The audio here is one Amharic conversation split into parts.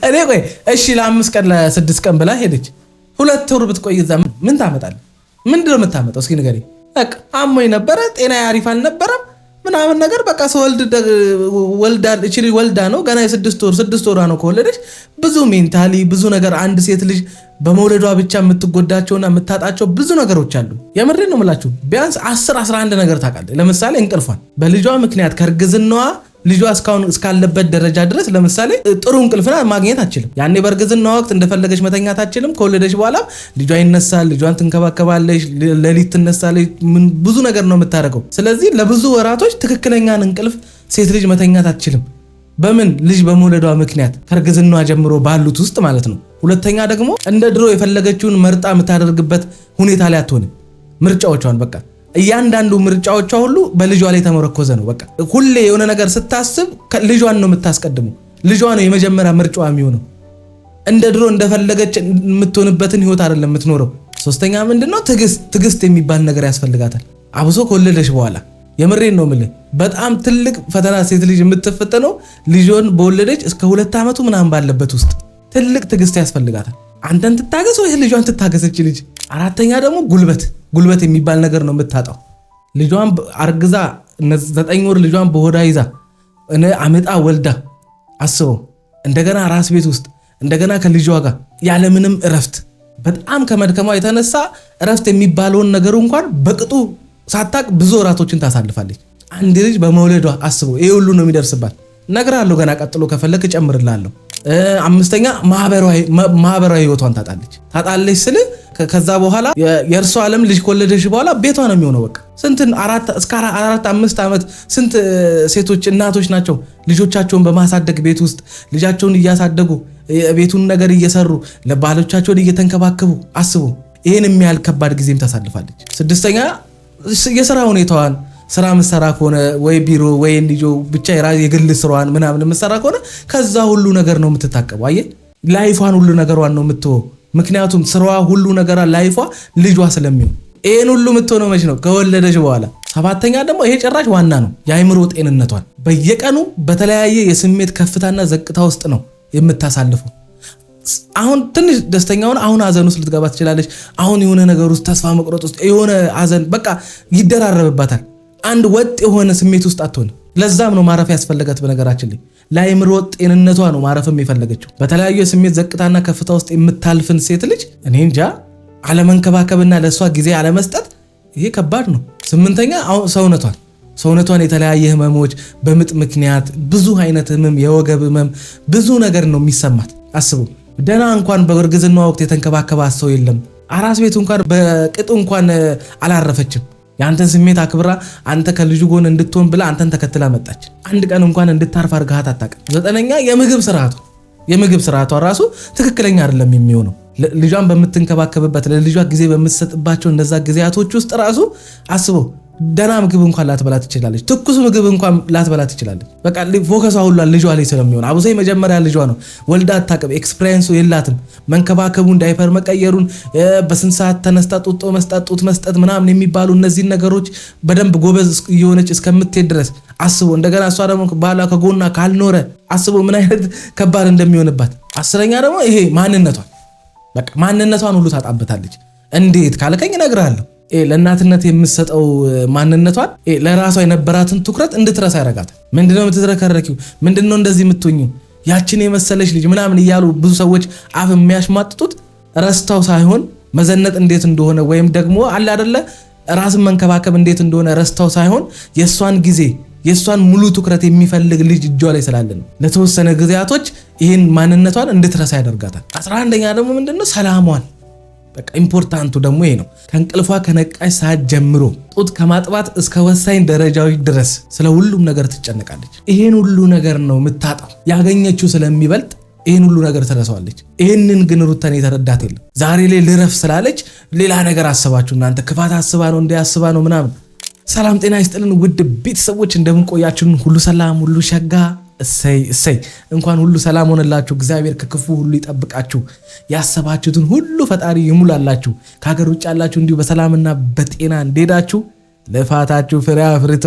እኔ ቆይ እሺ ለ5 ቀን ለ6 ቀን ብላ ሄደች 2 ወር ብትቆይ እዛ ምን ታመጣለህ? ምንድነው የምታመጣው? እስኪ ንገረኝ። በቃ አሞኝ ነበረ ጤና አሪፍ አልነበረም ምናምን ነገር በቃ ወልዳ ነው ገና የ6 ወር ነው ከወለደች ብዙ ሜንታሊ ብዙ ነገር አንድ ሴት ልጅ በመውለዷ ብቻ የምትጎዳቸውና የምታጣቸው ብዙ ነገሮች አሉ። የምሬን ነው የምላችሁ። ቢያንስ 10-11 ነገር ታውቃለህ። ለምሳሌ እንቅልፏን በልጇ ምክንያት ከርግዝናዋ ልጇ እስካለበት ደረጃ ድረስ ለምሳሌ ጥሩ እንቅልፍና ማግኘት አትችልም። ያኔ በርግዝና ወቅት እንደፈለገች መተኛት አትችልም። ከወለደች በኋላ ልጇ ይነሳል፣ ልጇን ትንከባከባለች፣ ለሊት ትነሳለች፣ ብዙ ነገር ነው የምታደርገው። ስለዚህ ለብዙ ወራቶች ትክክለኛን እንቅልፍ ሴት ልጅ መተኛት አትችልም። በምን ልጅ በመውለዷ ምክንያት ከርግዝናዋ ጀምሮ ባሉት ውስጥ ማለት ነው። ሁለተኛ ደግሞ እንደ ድሮ የፈለገችውን መርጣ የምታደርግበት ሁኔታ ላይ አትሆንም። ምርጫዎቿን በቃ እያንዳንዱ ምርጫዎቿ ሁሉ በልጇ ላይ ተመረኮዘ ነው። በቃ ሁሌ የሆነ ነገር ስታስብ ልጇን ነው የምታስቀድመው። ልጇ ነው የመጀመሪያ ምርጫዋ የሚሆነው። እንደ ድሮ እንደፈለገች የምትሆንበትን ህይወት አይደለም የምትኖረው። ሶስተኛ ምንድነው? ትዕግስት የሚባል ነገር ያስፈልጋታል። አብሶ ከወለደች በኋላ የምሬን ነው የምልህ በጣም ትልቅ ፈተና ሴት ልጅ የምትፈተነው ልጇን በወለደች እስከ 2 ዓመቱ ምናምን ባለበት ውስጥ ትልቅ ትዕግስት ያስፈልጋታል። አንተን ትታገስ ወይ ልጇን ትታገሰች ልጅ። አራተኛ ደግሞ ጉልበት የሚባል ነገር ነው የምታጣው። ልጇን አርግዛ 9 ወር ልጇን በሆዳ ይዛ አመጣ ወልዳ አስበው እንደገና ራስ ቤት ውስጥ እንደገና ከልጇ ጋር ያለምንም እረፍት በጣም ከመድከሟ የተነሳ እረፍት የሚባለውን ነገር እንኳን በቅጡ ሳታቅ ብዙ ወራቶችን ታሳልፋለች። አንድ ልጅ በመውለዷ አስበው ይሄ ሁሉ ነው የሚደርስባት። እነግርሃለሁ ገና ቀጥሎ ከፈለክ እጨምርልሃለሁ። አምስተኛ ማህበራዊ ህይወቷን ታጣለች ስል ከዛ በኋላ የእርሷ ዓለም ልጅ ከወለደች በኋላ ቤቷ ነው የሚሆነው። በቃ ስንት 4-5 ዓመት ስንት ሴቶች እናቶች ናቸው ልጆቻቸውን በማሳደግ ቤት ውስጥ ልጃቸውን እያሳደጉ ቤቱን ነገር እየሰሩ ለባሎቻቸውን እየተንከባከቡ አስቡ። ይሄን የሚያህል ከባድ ጊዜም ታሳልፋለች። ስድስተኛ የሥራ ሁኔታዋን ስራ ምሰራ ከሆነ ወይ ቢሮ ወይ ልጆ ብቻ የግል ስራዋን ምናምን ምሰራ ከሆነ ከዛ ሁሉ ነገር ነው የምትታቀበው። አየህ ላይፏን ሁሉ ነገሯን ነው የምትወው። ምክንያቱም ስራዋ ሁሉ ነገራ ላይፏ ልጇ ስለሚሆን ይሄን ሁሉ የምትሆነው መች ነው? ከወለደች በኋላ። ሰባተኛ ደግሞ ይሄ ጭራሽ ዋና ነው፣ የአእምሮ ጤንነቷን በየቀኑ በተለያየ የስሜት ከፍታና ዘቅታ ውስጥ ነው የምታሳልፈው። አሁን ትንሽ ደስተኛውን አሁን ሀዘን ውስጥ ልትገባ ትችላለች። አሁን የሆነ ነገር ውስጥ ተስፋ መቁረጥ ውስጥ የሆነ ሀዘን በቃ ይደራረብባታል። አንድ ወጥ የሆነ ስሜት ውስጥ አትሆንም። ለዛም ነው ማረፍ ያስፈልጋት። በነገራችን ላይ ለአእምሮ ጤንነቷ ነው ማረፍም የፈለገችው። በተለያዩ የስሜት ዘቅታና ከፍታ ውስጥ የምታልፍን ሴት ልጅ እኔ እንጃ አለመንከባከብና ለሷ ጊዜ አለመስጠት ይሄ ከባድ ነው። ስምንተኛ ሰውነቷን የተለያየ ህመሞች በምጥ ምክንያት ብዙ አይነት ህመም፣ የወገብ ህመም ብዙ ነገር ነው የሚሰማት። አስቡ ደና እንኳን በእርግዝና ወቅት የተንከባከባት ሰው የለም። አራስ ቤት እንኳን በቅጡ እንኳን አላረፈችም። ያንተን ስሜት አክብራ አንተ ከልጁ ጎን እንድትሆን ብላ አንተን ተከትላ መጣች። አንድ ቀን እንኳን እንድታርፍ አርጋሃት አታውቅም። ዘጠነኛ የምግብ ስርዓቷ ራሱ ትክክለኛ አይደለም የሚሆነው። ልጇን በምትንከባከብበት ለልጇ ጊዜ በምትሰጥባቸው እነዛ ጊዜያቶች ውስጥ ራሱ አስበው ደና ምግብ እንኳን ላትበላ ትችላለች። ትኩስ ምግብ እንኳን ላትበላ ትችላለች። በቃ ፎከሷ ሁሉ ልጇ ላይ ስለሚሆን አብሶ የመጀመሪያ ልጇ ነው። ወልዳ አታውቅም። ኤክስፒሪየንሱ የላትም። መንከባከቡን፣ ዳይፐር መቀየሩን፣ በስንት ሰዓት ተነስታ ጡጦ መስጠት መስጠት ምናምን የሚባሉ እነዚህ ነገሮች በደንብ ጎበዝ የሆነች እስከምትሄድ ድረስ አስቦ እንደገና እሷ ደግሞ ባሏ ከጎና ካልኖረ አስቦ ምን አይነት ከባድ እንደሚሆንባት። አስረኛ ደግሞ ይሄ ማንነቷን ሁሉ ታጣበታለች። እንዴት ካልከኝ እነግርሃለሁ። ለእናትነት የምትሰጠው ማንነቷን ለራሷ የነበራትን ትኩረት እንድትረሳ ያደርጋታል። ምንድነው የምትዝረከረኪው? ምንድነው እንደዚህ የምትሆኚው? ያችን የመሰለች ልጅ ምናምን እያሉ ብዙ ሰዎች አፍ የሚያሽማጥጡት ረስታው ሳይሆን መዘነጥ እንዴት እንደሆነ ወይም ደግሞ አለ አይደለ ራስን መንከባከብ እንዴት እንደሆነ ረስታው ሳይሆን የሷን ጊዜ የሷን ሙሉ ትኩረት የሚፈልግ ልጅ እጇ ላይ ስላለ ነው። ለተወሰነ ጊዜያቶች ይሄን ማንነቷን እንድትረሳ ያደርጋታል። 11ኛ ደግሞ ምንድነው ሰላሟን። በቃ ኢምፖርታንቱ ደግሞ ይሄ ነው። ከእንቅልፏ ከነቃች ሰዓት ጀምሮ ጡት ከማጥባት እስከ ወሳኝ ደረጃዎች ድረስ ስለ ሁሉም ነገር ትጨነቃለች። ይሄን ሁሉ ነገር ነው የምታጣው። ያገኘችው ስለሚበልጥ ይሄን ሁሉ ነገር ትረሳዋለች። ይሄንን ግን ሩተን የተረዳት የለም። ዛሬ ላይ ልረፍ ስላለች ሌላ ነገር አስባችሁ እናንተ ክፋት አስባ ነው እንዲያስባ ነው ምናምን። ሰላም ጤና ይስጥልን ውድ ቤተሰቦች፣ እንደምን ቆያችሁን? ሁሉ ሰላም፣ ሁሉ ሸጋ። እሰይ እንኳን ሁሉ ሰላም ሆነላችሁ። እግዚአብሔር ከክፉ ሁሉ ይጠብቃችሁ። ያሰባችሁትን ሁሉ ፈጣሪ ይሙላላችሁ። ከሀገር ውጭ ያላችሁ እንዲሁ በሰላምና በጤና እንደሄዳችሁ ልፋታችሁ ፍሬ አፍርቶ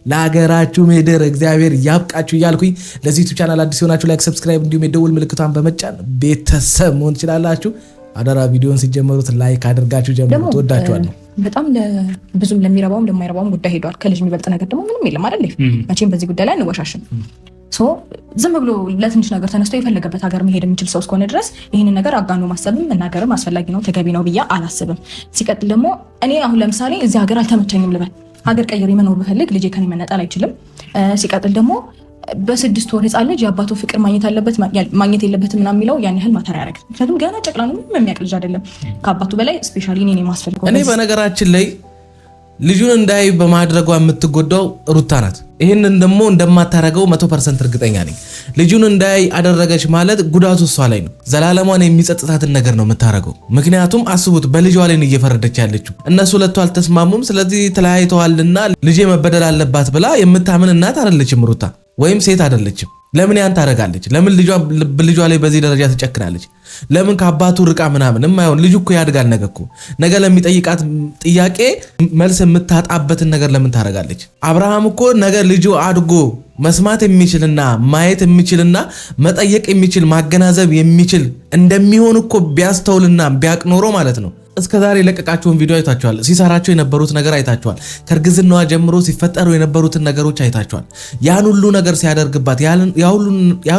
ለሀገራችሁ ምድር እግዚአብሔር ያብቃችሁ እያልኩኝ ለዚህ ዩቲዩብ ቻናል አዲስ ሆናችሁ ላይክ፣ ሰብስክራይብ እንዲሁም የደውል ምልክቷን በመጫን ቤተሰብ መሆን ትችላላችሁ። አደራ ቪዲዮን ሲጀመሩት ላይክ አድርጋችሁ ጀምሩ። ተወዳችኋለሁ። በጣም ብዙም ለሚረባውም ለማይረባውም ጉዳይ ሄዷል። ከልጅ የሚበልጥ ነገር ደግሞ ምንም የለም አይደል? መቼም በዚህ ጉዳይ ላይ እንወሻሽም። ዝም ብሎ ለትንሽ ነገር ተነስቶ የፈለገበት ሀገር መሄድ የሚችል ሰው እስከሆነ ድረስ ይህንን ነገር አጋኖ ማሰብም መናገርም አስፈላጊ ነው ተገቢ ነው ብዬ አላስብም። ሲቀጥል ደግሞ እኔ አሁን ለምሳሌ እዚህ ሀገር አልተመቸኝም ልበል፣ ሀገር ቀይሬ መኖር ብፈልግ ልጄ ከኔ መነጠል አይችልም። ሲቀጥል ደግሞ በ6 ወር ህፃን ልጅ የአባቱ ፍቅር ማግኘት የለበትም ምናምን የሚለው ያን ያህል ማተር ያደርግ። ምክንያቱም ገና ጨቅላ ነው፣ ምንም የሚያውቅ ልጅ አይደለም። ከአባቱ በላይ ስፔሻሊ እኔ የማስፈልገው እኔ በነገራችን ላይ ልጁን እንዳይ በማድረጓ የምትጎዳው ሩታ ናት። ይህንን ደግሞ እንደማታረገው 100% እርግጠኛ ነኝ። ልጁን እንዳይ አደረገች ማለት ጉዳቱ እሷ ላይ ነው። ዘላለሟን የሚጸጽታትን ነገር ነው የምታረገው። ምክንያቱም አስቡት፣ በልጇ ላይ ነው እየፈረደች ያለችው። እነሱ ሁለቱ አልተስማሙም፣ ስለዚህ ተለያይተዋልና ልጄ መበደል አለባት ብላ የምታምን እናት አይደለችም ሩታ፣ ወይም ሴት አይደለችም። ለምን ያን ታረጋለች? ለምን ልጇ ላይ በዚህ ደረጃ ትጨክናለች? ለምን ከአባቱ ርቃ ምናምን የማይሆን ልጁ እኮ ያድጋል። ነገ ለሚጠይቃት ጥያቄ መልስ የምታጣበትን ነገር ለምን ታረጋለች? አብርሃም እኮ ነገ ልጁ አድጎ መስማት የሚችልና ማየት የሚችልና መጠየቅ የሚችል ማገናዘብ የሚችል እንደሚሆን እኮ ቢያስተውልና ቢያቅ ኖሮ ማለት ነው። እስከዛሬ ለቀቃቸውን ቪዲዮ አይታችኋል። ሲሰራቸው የነበሩት ነገር አይታችኋል። ከርግዝናዋ ጀምሮ ሲፈጠሩ የነበሩትን ነገሮች አይታችኋል። ያን ሁሉ ነገር ሲያደርግባት ያን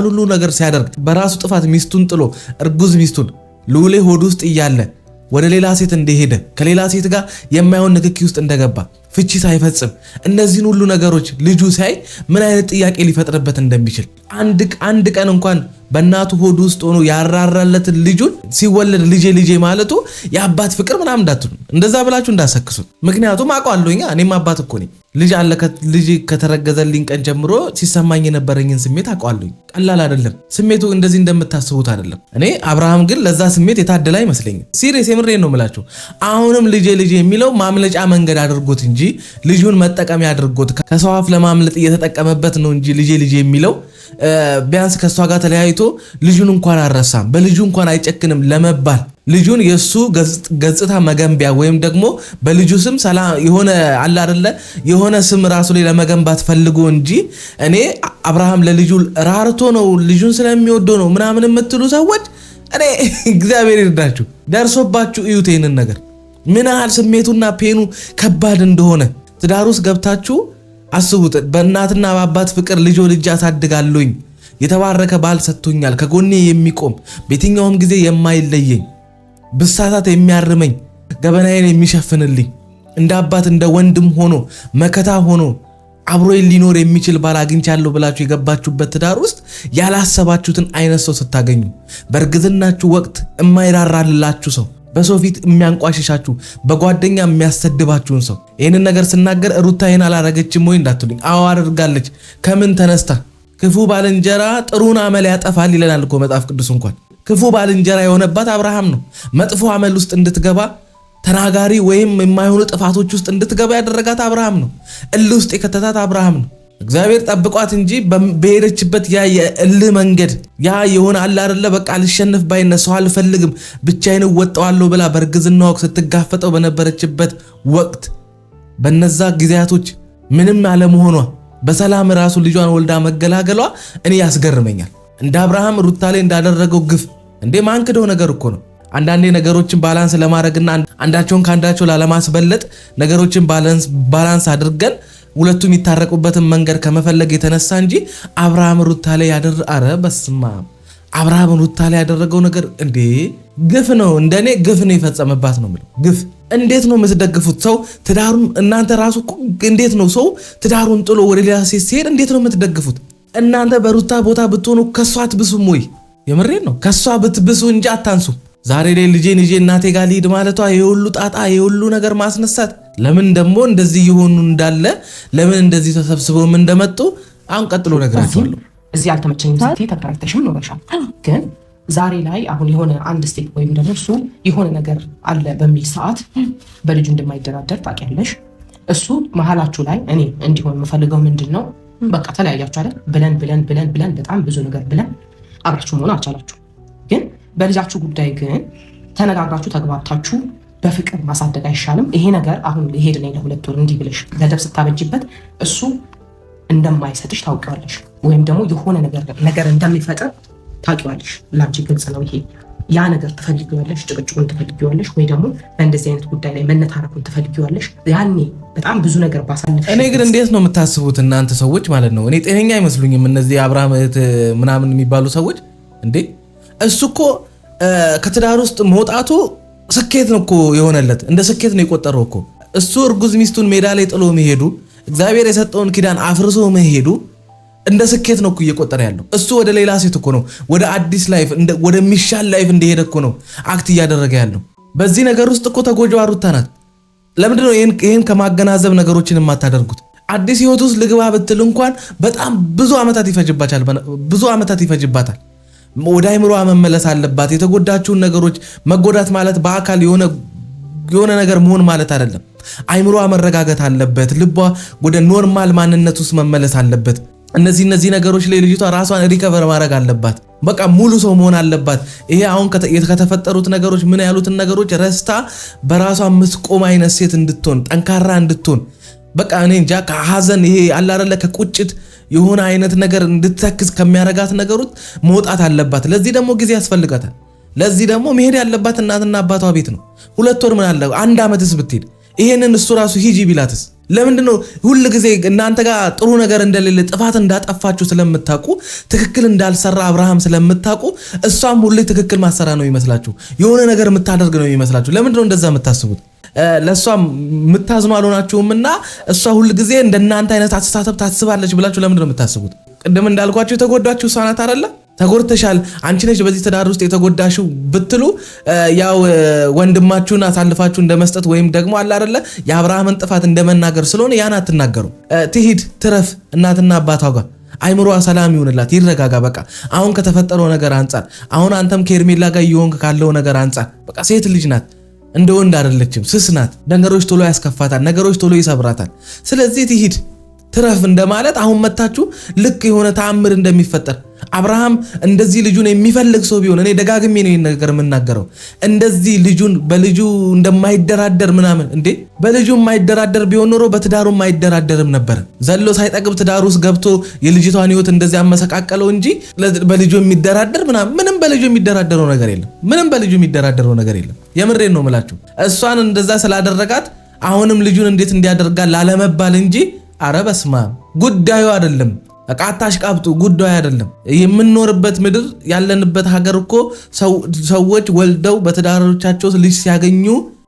ሁሉ ነገር ሲያደርግ በራሱ ጥፋት ሚስቱን ጥሎ እርጉዝ ሚስቱን ሉሌ ሆድ ውስጥ እያለ ወደ ሌላ ሴት እንደሄደ ከሌላ ሴት ጋር የማይሆን ንክኪ ውስጥ እንደገባ ፍቺ ሳይፈጽም እነዚህን ሁሉ ነገሮች ልጁ ሳይ ምን አይነት ጥያቄ ሊፈጥርበት እንደሚችል አንድ ቀን እንኳን በእናቱ ሆድ ውስጥ ሆኖ ያራራለትን ልጁን ሲወለድ ልጄ ማለቱ የአባት ፍቅር ምናምን እንዳትሉ፣ እንደዛ ብላችሁ እንዳሰክሱ። ምክንያቱም አውቀዋለሁኛ እኔም አባት እኮ ነኝ። ልጅ ከተረገዘልኝ ቀን ጀምሮ ሲሰማኝ የነበረኝን ስሜት አውቀዋለሁኝ። ቀላል አይደለም ስሜቱ፣ እንደዚህ እንደምታስቡት አይደለም። እኔ አብርሃም ግን ለዛ ስሜት የታደለ አይመስለኝም። ሲሪየስ የምሬን ነው የምላችሁ። አሁንም ልጄ የሚለው ማምለጫ መንገድ አድርጎት እንጂ ልጁን መጠቀሚያ አድርጎት ከሰው አፍ ለማምለጥ እየተጠቀመበት ነው እንጂ ልጄ የሚለው ቢያንስ ከሷ ጋር ተለያይቶ ልጁን እንኳን አረሳም፣ በልጁ እንኳን አይጨክንም ለመባል ልጁን የሱ ገጽታ መገንቢያ ወይም ደግሞ በልጁ ስም ሰላም የሆነ አለ አይደለ የሆነ ስም ራሱ ላይ ለመገንባት ፈልጎ እንጂ እኔ አብርሃም ለልጁ ራርቶ ነው ልጁን ስለሚወደው ነው ምናምን የምትሉ ሰዎች እኔ እግዚአብሔር ይርዳችሁ፣ ደርሶባችሁ እዩት ይሄንን ነገር ምን ያህል ስሜቱና ፔኑ ከባድ እንደሆነ ትዳር ውስጥ ገብታችሁ አስቡት። በእናትና በአባት ፍቅር ልጅ አሳድጋለሁኝ፣ የተባረከ ባል ሰጥቶኛል፣ ከጎኔ የሚቆም በየትኛውም ጊዜ የማይለየኝ፣ ብሳሳት የሚያርመኝ፣ ገበናዬን የሚሸፍንልኝ፣ እንደ አባት እንደ ወንድም ሆኖ መከታ ሆኖ አብሮኝ ሊኖር የሚችል ባል አግኝቻለሁ ብላችሁ የገባችሁበት ትዳር ውስጥ ያላሰባችሁትን አይነት ሰው ስታገኙ፣ በእርግዝናችሁ ወቅት የማይራራላችሁ ሰው፣ በሰው ፊት የሚያንቋሽሻችሁ፣ በጓደኛ የሚያሰድባችሁን ሰው። ይህንን ነገር ስናገር ሩታ ይህን አላረገችም ወይ እንዳትሉኝ፣ አዎ አድርጋለች። ከምን ተነስታ? ክፉ ባልንጀራ ጥሩን አመል ያጠፋል ይለናል እኮ መጽሐፍ ቅዱስ። እንኳን ክፉ ባልንጀራ የሆነባት አብርሃም ነው። መጥፎ አመል ውስጥ እንድትገባ ተናጋሪ ወይም የማይሆኑ ጥፋቶች ውስጥ እንድትገባ ያደረጋት አብርሃም ነው። እልህ ውስጥ የከተታት አብርሃም ነው። እግዚአብሔር ጠብቋት እንጂ በሄደችበት ያ የእልህ መንገድ ያ የሆነ አለ አይደለ በቃ ልሸነፍ ባይነት ሰው አልፈልግም ብቻዬን እወጣዋለሁ ብላ በእርግዝና ወቅት ስትጋፈጠው በነበረችበት ወቅት በነዛ ጊዜያቶች ምንም አለመሆኗ በሰላም ራሱ ልጇን ወልዳ መገላገሏ እኔ ያስገርመኛል። እንደ አብርሃም ሩታ ላይ እንዳደረገው ግፍ እንዴ ማንክደው ነገር እኮ ነው። አንዳንዴ ነገሮችን ባላንስ ለማድረግና አንዳቸውን ካንዳቸው ላለማስበለጥ ነገሮችን ባላንስ አድርገን ሁለቱም የሚታረቁበትን መንገድ ከመፈለግ የተነሳ እንጂ አብርሃም ሩታ ላይ አብርሃም ሩታ ላይ ያደረገው ነገር እንዴ ግፍ ነው። እንደኔ ግፍ ነው የፈጸመባት ነው የምለው። ግፍ እንዴት ነው የምትደግፉት? ሰው ትዳሩን እናንተ ራሱ እንዴት ነው ሰው ትዳሩን ጥሎ ወደ ሌላ ሴት ሲሄድ እንዴት ነው የምትደግፉት? እናንተ በሩታ ቦታ ብትሆኑ ከሷ አትብሱም ወይ? የምሬን ነው። ከሷ ብትብሱ እንጂ አታንሱ። ዛሬ ላይ ልጄን ይዤ እናቴ ጋር ልሂድ ማለቷ የሁሉ ጣጣ የሁሉ ነገር ማስነሳት፣ ለምን ደግሞ እንደዚህ ይሆኑ እንዳለ ለምን እንደዚህ ተሰብስበውም እንደመጡ አሁን ቀጥሎ ነግራችኋለሁ። እዚህ አልተመቸኝም ስትይ ተከራክተሽም ኖረሻል። ግን ዛሬ ላይ አሁን የሆነ አንድ ስቴፕ ወይም ደግሞ እሱ የሆነ ነገር አለ በሚል ሰዓት በልጁ እንደማይደራደር ታውቂያለሽ። እሱ መሀላችሁ ላይ እኔ እንዲሆን የምፈልገው ምንድን ነው በቃ ተለያያችሁ አይደል ብለን በጣም ብዙ ነገር ብለን አብራችሁ መሆን አልቻላችሁ። ግን በልጃችሁ ጉዳይ ግን ተነጋግራችሁ ተግባብታችሁ በፍቅር ማሳደግ አይሻልም? ይሄ ነገር አሁን ሊሄድ ነው ለ2 ወር እንዲህ ብለሽ ገደብ ስታበጅበት እሱ እንደማይሰጥሽ ታውቂዋለሽ፣ ወይም ደግሞ የሆነ ነገር እንደሚፈጥር ታውቂዋለሽ። ላንቺ ግልጽ ነው ይሄ። ያ ነገር ትፈልጊዋለሽ፣ ጭቅጭቁን ትፈልጊዋለሽ፣ ወይ ደግሞ በእንደዚህ አይነት ጉዳይ ላይ መነታረኩን ትፈልጊዋለሽ። ያኔ በጣም ብዙ ነገር ባሳለፍሽ። እኔ ግን እንዴት ነው የምታስቡት እናንተ ሰዎች ማለት ነው? እኔ ጤነኛ አይመስሉኝም እነዚህ አብርሃም ምናምን የሚባሉ ሰዎች። እንዴ እሱ እኮ ከትዳር ውስጥ መውጣቱ ስኬት ነው እኮ የሆነለት፣ እንደ ስኬት ነው የቆጠረው እኮ። እሱ እርጉዝ ሚስቱን ሜዳ ላይ ጥሎ መሄዱ፣ እግዚአብሔር የሰጠውን ኪዳን አፍርሶ መሄዱ እንደ ስኬት ነው እኮ እየቆጠረ ያለው። እሱ ወደ ሌላ ሴት እኮ ነው፣ ወደ አዲስ ላይፍ፣ ወደሚሻል ላይፍ እንደሄደ እኮ ነው አክት እያደረገ ያለው። በዚህ ነገር ውስጥ እኮ ተጎጂዋ ሩታ ናት። ለምንድን ነው ይሄን ከማገናዘብ ነገሮችን የማታደርጉት? አዲስ ህይወት ውስጥ ልግባ ብትል እንኳን በጣም ብዙ ዓመታት ይፈጅባታል። ወደ አይምሮዋ መመለስ አለባት። የተጎዳችውን ነገሮች መጎዳት ማለት በአካል የሆነ ነገር መሆን ማለት አይደለም። አይምሮዋ መረጋጋት አለበት። ልቧ ወደ ኖርማል ማንነት ውስጥ መመለስ አለበት። እነዚህ ነገሮች ላይ ልጅቷ ራሷን ሪከቨር ማድረግ አለባት። በቃ ሙሉ ሰው መሆን አለባት። ይሄ አሁን ከተፈጠሩት ነገሮች ምን ያሉትን ነገሮች ረስታ በራሷ የምትቆም አይነት ሴት እንድትሆን፣ ጠንካራ እንድትሆን፣ በቃ እኔ እንጃ ከሐዘን ይሄ አለ አይደለ ከቁጭት የሆነ አይነት ነገር እንድትተክዝ ከሚያረጋት ነገሮች መውጣት አለባት። ለዚህ ደግሞ ጊዜ ያስፈልጋታል። ለዚህ ደግሞ መሄድ ያለባት እናትና አባቷ ቤት ነው። 2 ወር ምን አለ 1 ዓመትስ ብትሄድ ይሄንን እሱ ራሱ ሂጂ ቢላትስ? ለምንድነው ሁሉ ጊዜ እናንተ ጋር ጥሩ ነገር እንደሌለ ጥፋት እንዳጠፋችሁ ስለምታውቁ ትክክል እንዳልሰራ አብርሃም ስለምታውቁ እሷም ሁሉ ትክክል ማሰራ ነው ይመስላችሁ? የሆነ ነገር የምታደርግ ነው ይመስላችሁ? ለምንድነው እንደዛ የምታስቡት? ለሷ የምታዝኑ አልሆናችሁምና እሷ ሁሉ ጊዜ እንደናንተ አይነት አስተሳሰብ ታስባለች ብላችሁ ለምንድነው የምታስቡት? ቅድም እንዳልኳችሁ የተጎዳችሁ እሷ ናት አይደለ? ተጎድተሻል፣ አንቺ ነሽ በዚህ ትዳር ውስጥ የተጎዳሽው ብትሉ ያው ወንድማችሁን አሳልፋችሁ እንደመስጠት ወይም ደግሞ አለ አይደለ የአብርሃምን ጥፋት እንደመናገር ስለሆነ ያን አትናገሩ። ትሂድ ትረፍ እናትና አባቷ ጋር አይምሮዋ ሰላም ይሁንላት፣ ይረጋጋ። በቃ አሁን ከተፈጠረው ነገር አንጻር አሁን አንተም ከኤርሜላ ጋር እየሆንክ ካለው ነገር አንጻር በቃ ሴት ልጅ ናት፣ እንደ ወንድ አይደለችም፣ ስስ ናት። ነገሮች ቶሎ ያስከፋታል፣ ነገሮች ቶሎ ይሰብራታል። ስለዚህ ትሂድ ትረፍ እንደማለት አሁን መታችሁ ልክ የሆነ ተአምር እንደሚፈጠር አብርሃም እንደዚህ ልጁን የሚፈልግ ሰው ቢሆን እኔ ደጋግሜ ነው ይሄን ነገር የምናገረው። እንደዚህ በልጁ እንደማይደራደር ምናምን እንዴ በልጁ የማይደራደር ቢሆን ኖሮ በትዳሩ የማይደራደርም ነበር። ዘሎ ሳይጠግብ ትዳሩ ውስጥ ገብቶ የልጅቷን ህይወት እንደዚህ አመሰቃቀለው እንጂ በልጁ የሚደራደር ምንም በልጁ የሚደራደረው ነገር የለም። ምንም በልጁ የሚደራደረው ነገር የለም። የምሬን ነው የምላችሁ። እሷን እንደዛ ስላደረጋት አሁንም ልጁን እንዴት እንዲያደርጋል ላለመባል እንጂ አረ በስማ ጉዳዩ አይደለም። አቃታሽ ቃብጡ ጉዳዩ አይደለም። የምንኖርበት ምድር ያለንበት ሀገር እኮ ሰዎች ወልደው በትዳሮቻቸው ልጅ ሲያገኙ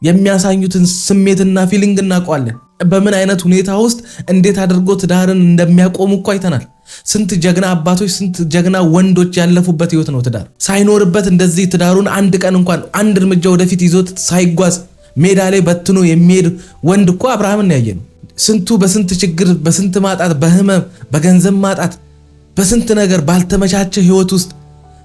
የሚያሳዩትን ስሜትና ፊሊንግ እናውቀዋለን። በምን አይነት ሁኔታ ውስጥ እንዴት አድርጎ ትዳርን እንደሚያቆሙ እኮ አይተናል። ስንት ጀግና አባቶች፣ ስንት ጀግና ወንዶች ያለፉበት ህይወት ነው ትዳር። ሳይኖርበት እንደዚህ ትዳሩን አንድ ቀን እንኳን አንድ እርምጃ ወደፊት ይዞት ሳይጓዝ ሜዳ ላይ በትኖ የሚሄድ ወንድ እኮ አብርሃምን ያየነው። ስንቱ በስንት ችግር፣ በስንት ማጣት፣ በህመም፣ በገንዘብ ማጣት፣ በስንት ነገር ባልተመቻቸ ህይወት ውስጥ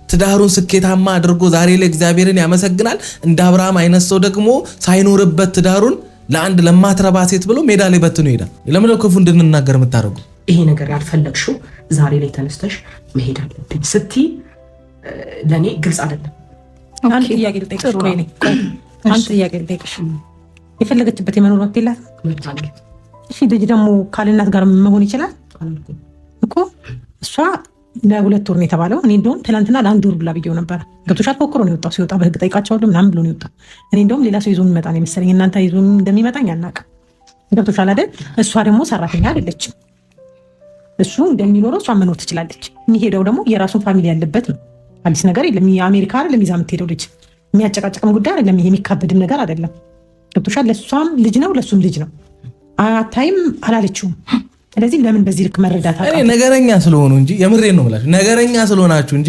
ትዳሩን ስኬታማ አድርጎ ዛሬ ላይ እግዚአብሔርን ያመሰግናል። እንደ አብርሃም አይነት ሰው ደግሞ ሳይኖርበት ትዳሩን ለአንድ ለማትረባ ሴት ብሎ ሜዳ ላይ በትኖ ይሄዳል። ለምን ክፉ እንድንናገር የምታደርጉ? ይሄ ነገር ያልፈለግሽው ዛሬ ላይ ተነስተሽ መሄድ አለብኝ ስትይ ለእኔ ግልጽ አይደለም። አንድ ጥያቄ ልጠይቅሽ። የፈለገችበት የመኖር ወቅት የላት። እሺ ልጅ ደግሞ ካልናት ጋር መሆን ይችላል እኮ። እሷ ለ2 ወር ነው የተባለው። እኔ እንደውም ትናንትና ለ1 ወር ብላ ብዬው ነበር። ገብቶሻል? ፎክሮ ነው የወጣው። ሲወጣ በህግ ጠይቃቸዋለሁ ምናምን ብሎ ነው የወጣው። እኔ እንደውም ሌላ ሰው ይዞ የሚመጣ ነው የመሰለኝ። እናንተ ይዞ እንደሚመጣኝ አናውቅም። ገብቶሻል አይደል? እሷ ደግሞ ሰራተኛ አይደለችም። እሱ እንደሚኖረው እሷ መኖር ትችላለች። የሚሄደው ደግሞ የራሱን ፋሚሊ ያለበት ነው። አዲስ ነገር የለም። የአሜሪካ አይደለም ይዛ የምትሄደው ልጅ። የሚያጨቃጭቅም ጉዳይ አይደለም። ይሄ የሚካበድም ነገር አይደለም። ገብቶሻል? ለእሷም ልጅ ነው፣ ለእሱም ልጅ ነው። አታይም አላለችውም። ስለዚህ ለምን በዚህ ልክ መረዳት አቃተው? ነገረኛ ስለሆኑ እንጂ የምሬን ነው የምላችሁ። ነገረኛ ስለሆናችሁ እንጂ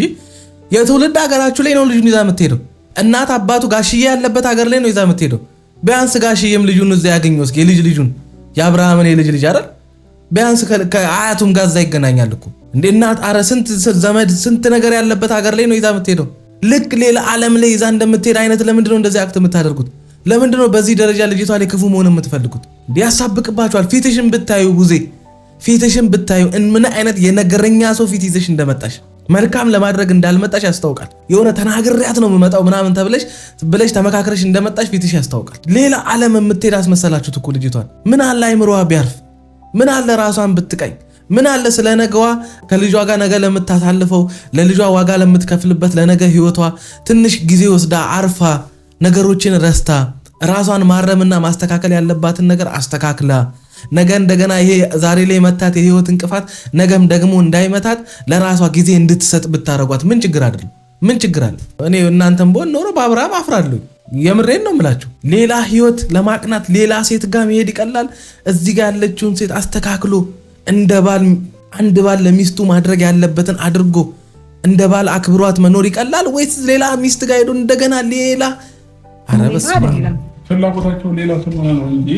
የትውልድ ሀገራችሁ ላይ ነው ልጁን ይዛ የምትሄደው። እናት አባቱ ጋሽዬ ያለበት ሀገር ላይ ነው ይዛ የምትሄደው። ቢያንስ ጋሽዬም ልጁን እዛ ያገኘው እስኪ የልጅ ልጁን የአብርሃምን የልጅ ልጅ አይደል? ቢያንስ ከአያቱም ጋር እዛ ይገናኛል እኮ እንዴ። እናት አረ ስንት ዘመድ ስንት ነገር ያለበት ሀገር ላይ ነው ይዛ የምትሄደው። ልክ ሌላ ዓለም ላይ ይዛ እንደምትሄድ አይነት ለምንድን ነው እንደዚህ አክት የምታደርጉት? ለምንድን ነው በዚህ ደረጃ ልጅቷ ላይ ክፉ መሆን የምትፈልጉት? ያሳብቅባችኋል። ፊትሽን ብታዩ ቡዜ፣ ፊትሽን ብታዩ ምን አይነት የነገረኛ ሰው ፊት ይዘሽ እንደመጣሽ፣ መልካም ለማድረግ እንዳልመጣሽ ያስታውቃል። የሆነ ተናግሬያት ነው የምመጣው ምናምን ብለሽ ተመካክረሽ እንደመጣሽ ፊትሽ ያስታውቃል። ሌላ ዓለም የምትሄድ አስመሰላችሁት እኮ ልጅቷን። ምን አለ አይምሮዋ ቢያርፍ፣ ምን አለ ራሷን ብትቀኝ፣ ምን አለ ስለ ነገዋ ከልጇ ጋር ነገ ለምታሳልፈው ለልጇ ዋጋ ለምትከፍልበት ለነገ ህይወቷ ትንሽ ጊዜ ወስዳ አርፋ ነገሮችን ረስታ ራሷን ማረምና ማስተካከል ያለባትን ነገር አስተካክላ ነገ እንደገና ይሄ ዛሬ ላይ መታት የህይወት እንቅፋት ነገም ደግሞ እንዳይመታት ለራሷ ጊዜ እንድትሰጥ ብታረጓት ምን ችግር አይደለም? ምን ችግር አለ? እኔ እናንተም ቦን ኖሮ በአብርሃም አፍራለሁ። የምሬን ነው የምላችሁ። ሌላ ህይወት ለማቅናት ሌላ ሴት ጋር መሄድ ይቀላል። እዚህ ጋር ያለችውን ሴት አስተካክሎ እንደ ባል አንድ ባል ለሚስቱ ማድረግ ያለበትን አድርጎ እንደ ባል አክብሯት መኖር ይቀላል ወይስ ሌላ ሚስት ጋር ሄዶ እንደገና ሌላ አረበስ ፍላጎታቸው ሌላ ስለሆነ ነው እንጂ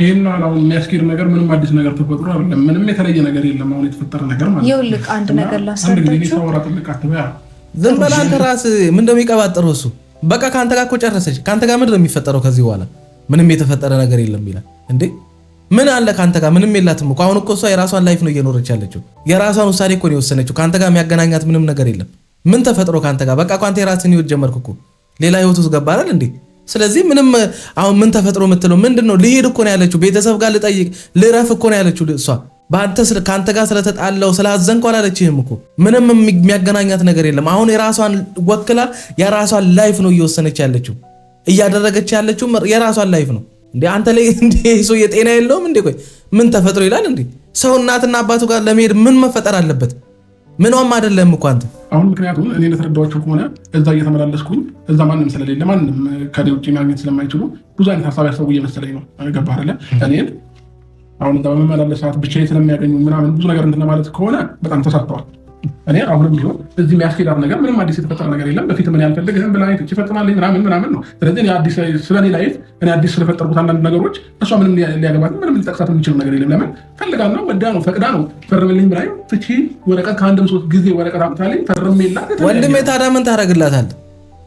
ይሄን አሁን የሚያስኬድ ነገር ምንም አዲስ ነገር ተፈጥሮ አይደለም። ምንም የተለየ ነገር የለም። አሁን የተፈጠረ ነገር ማለት ነው። ይኸውልህ አንድ ነገር ላስረዳችሁ። ዝም በል አንተ ራስህ ምን እንደሚቀባጥረው እሱ በቃ ካንተ ጋር እኮ ጨረሰች። ካንተ ጋር ምንድን ነው የሚፈጠረው? ከዚህ በኋላ ምንም የተፈጠረ ነገር የለም ይላል እንዴ? ምን አለ ካንተ ጋር? ምንም የላትም እኮ። አሁን እኮ እሷ የራሷን ላይፍ ነው እየኖረች ያለችው። የራሷን ውሳኔ እኮ ነው የወሰነችው። ካንተ ጋር የሚያገናኛት ምንም ነገር የለም። ምን ተፈጥሮ ካንተ ጋር? በቃ ካንተ የራስህን ህይወት ጀመርክ እኮ። ሌላ ህይወት ውስጥ ገባ አይደል እንዴ? ስለዚህ ምንም አሁን ምን ተፈጥሮ የምትለው ምንድነው? ልሄድ እኮ ነው ያለችው። ቤተሰብ ጋር ልጠይቅ ልረፍ እኮ ነው ያለችው እሷ። ካንተ ጋር ስለተጣላው ስላዘንኩ አላለችህም እኮ። ምንም የሚያገናኛት ነገር የለም። አሁን የራሷን ወክላ የራሷን ላይፍ ነው እየወሰነች ያለችው። እያደረገች ያለችው የራሷን ላይፍ ነው እንዴ። አንተ ላይ እንዴ ሰው የጤና የለውም እንዴ? ቆይ ምን ተፈጥሮ ይላል እንዴ? ሰው እናትና አባቱ ጋር ለመሄድ ምን መፈጠር አለበት? ምንም አይደለም እኮ አንተ። አሁን ምክንያቱም እኔ እንደተረዳኋቸው ከሆነ እዛ እየተመላለስኩኝ እዛ ማንም ስለሌለ ማንም ከኔ ውጭ ማግኘት ስለማይችሉ ብዙ አይነት ሀሳብ ያሰቡ እየመሰለኝ ነው። ገባህ አይደለ? እኔን አሁን እዛ በመመላለስ ሰዓት ብቻዬን ስለሚያገኙ ምናምን ብዙ ነገር እንትን ማለት ከሆነ በጣም ተሳስተዋል። እኔ አሁንም ቢሆን እዚህ የሚያስኬዳት ነገር ምንም አዲስ የተፈጠረ ነገር የለም። በፊት ምን ያልፈልግህም ብላ ፍቺ ፈጽማለኝ ምናምን ነው። ስለዚህ እኔ አዲስ ስለኔ ላይፍ እኔ አዲስ ስለፈጠርኩት አንዳንድ ነገሮች እሷ ምንም ሊያገባት ምንም ሊጠቅሳት የሚችለው ነገር የለም። ለምን ፈልጋ ነው ወዳ ነው ፈቅዳ ነው ፈርምልኝ ብላኝ ፍቺ ወረቀት ከአንድም 3 ጊዜ ወረቀት አምጥታልኝ ፈርሜላት። ወንድሜ ታዲያ ምን ታደርግላታለህ?